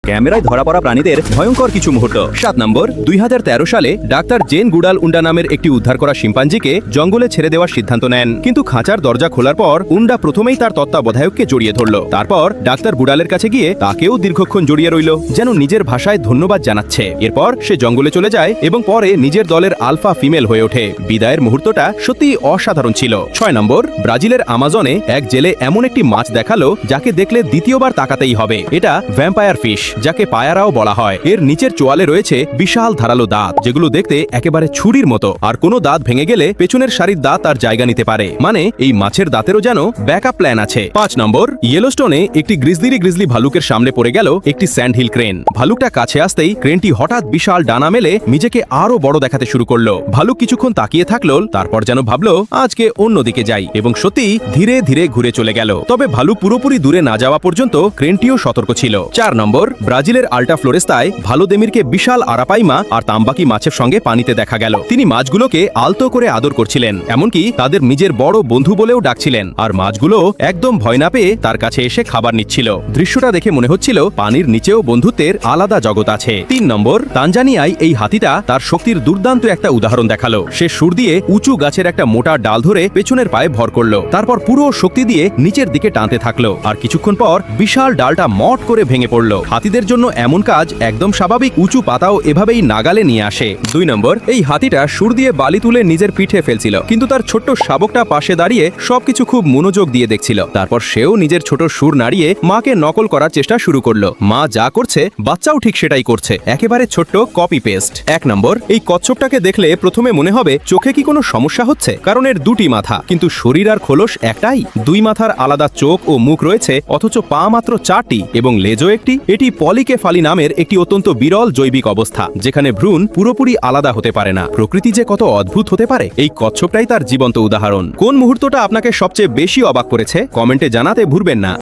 ক্যামেরায় ধরা পড়া প্রাণীদের ভয়ঙ্কর কিছু মুহূর্ত। 7 নম্বর, 2013 সালে ডাক্তার জেন গুডাল উন্ডা নামের একটি উদ্ধার করা শিম্পাঞ্জিকে জঙ্গলে ছেড়ে দেওয়ার সিদ্ধান্ত নেন। কিন্তু খাঁচার দরজা খোলার পর উন্ডা প্রথমেই তার তত্ত্বাবধায়ককে জড়িয়ে ধরল। তারপর ডাক্তার গুডালের কাছে গিয়ে তাকেও দীর্ঘক্ষণ জড়িয়ে রইল, যেন নিজের ভাষায় ধন্যবাদ জানাচ্ছে। এরপর সে জঙ্গলে চলে যায় এবং পরে নিজের দলের আলফা ফিমেল হয়ে ওঠে। বিদায়ের মুহূর্তটা সত্যি অসাধারণ ছিল। 6 নম্বর, ব্রাজিলের আমাজনে এক জেলে এমন একটি মাছ দেখালো যাকে দেখলে দ্বিতীয়বার তাকাতেই হবে। এটা ভ্যাম্পায়ার ফিশ, যাকে পায়ারাও বলা হয়। এর নিচের চোয়ালে রয়েছে বিশাল ধারালো দাঁত, যেগুলো দেখতে একেবারে ছুরির মতো। আর কোনো দাঁত ভেঙে গেলে পেছনের সারির দাঁত তার জায়গা নিতে পারে। মানে এই মাছের দাঁতেরও যেন ব্যাকআপ প্ল্যান আছে। 5 নম্বর, ইয়েলোস্টোনে একটি গ্রিজলি ভালুকের সামনে পড়ে গেল একটি স্যান্ডহিল ক্রেন। ভালুকটা কাছে আসতেই ক্রেনটি হঠাৎ বিশাল ডানা মেলে নিজেকে আরো বড় দেখাতে শুরু করলো। ভালুক কিছুক্ষণ তাকিয়ে থাকলো, তারপর যেন ভাবলো আজকে অন্যদিকে যাই, এবং সত্যি ধীরে ধীরে ঘুরে চলে গেল। তবে ভালুক পুরোপুরি দূরে না যাওয়া পর্যন্ত ক্রেনটিও সতর্ক ছিল। 4 নম্বর, ব্রাজিলের আল্টা ফ্লোরেস্তায় ভালোদেমিরকে বিশাল আরাপাইমা আর তাম্বাকি মাছের সঙ্গে পানিতে দেখা গেল। তিনি মাছগুলোকে আলতো করে আদর করছিলেন, এমনকি তাদের নিজের বড় বন্ধু বলেও ডাকছিলেন। আর মাছগুলো একদম ভয় না পেয়ে তার কাছে এসে খাবার নিচ্ছিল। দৃশ্যটা দেখে মনে হচ্ছিল পানির নিচেও বন্ধুত্বের আলাদা জগৎ আছে। 3 নম্বর, তানজানিয়ায় এই হাতিটা তার শক্তির দুর্দান্ত একটা উদাহরণ দেখালো। সে সুর দিয়ে উঁচু গাছের একটা মোটা ডাল ধরে পেছনের পায়ে ভর করলো, তারপর পুরো শক্তি দিয়ে নিচের দিকে টানতে থাকলো। আর কিছুক্ষণ পর বিশাল ডালটা মট করে ভেঙে পড়লো। হাতিদের জন্য এমন কাজ একদম স্বাভাবিক, উঁচু পাতাও এভাবেই নাগালে নিয়ে আসে। 2 নম্বর, এই হাতিটা সুর দিয়ে বালি তুলে নিজের পিঠে ফেলছিল, কিন্তু তার ছোট্ট শাবকটা পাশে দাঁড়িয়ে সবকিছু খুব মনোযোগ দিয়ে দেখছিল। তারপর সেও নিজের ছোট সুর নাড়িয়ে মাকে নকল করার চেষ্টা শুরু করলো। মা যা করছে বাচ্চাও ঠিক সেটাই করছে, একেবারে ছোট্ট কপি পেস্ট। 1 নম্বর, এই কচ্ছপটাকে দেখলে প্রথমে মনে হবে চোখে কি কোনো সমস্যা হচ্ছে, কারণ এর দুটি মাথা, কিন্তু শরীর আর খোলস একটাই। 2 মাথার আলাদা চোখ ও মুখ রয়েছে, অথচ পা মাত্র 4টি এবং লেজও একটি। এটি পলিকেফালি নামের একটি অত্যন্ত বিরল জৈবিক অবস্থা, যেখানে ভ্রূণ পুরোপুরি আলাদা হতে পারে না। প্রকৃতি যে কত অদ্ভুত হতে পারে, এই কচ্ছপটাই তার জীবন্ত উদাহরণ। কোন মুহূর্তটা আপনাকে সবচেয়ে বেশি অবাক করেছে কমেন্টে জানাতে ভুলবেন না।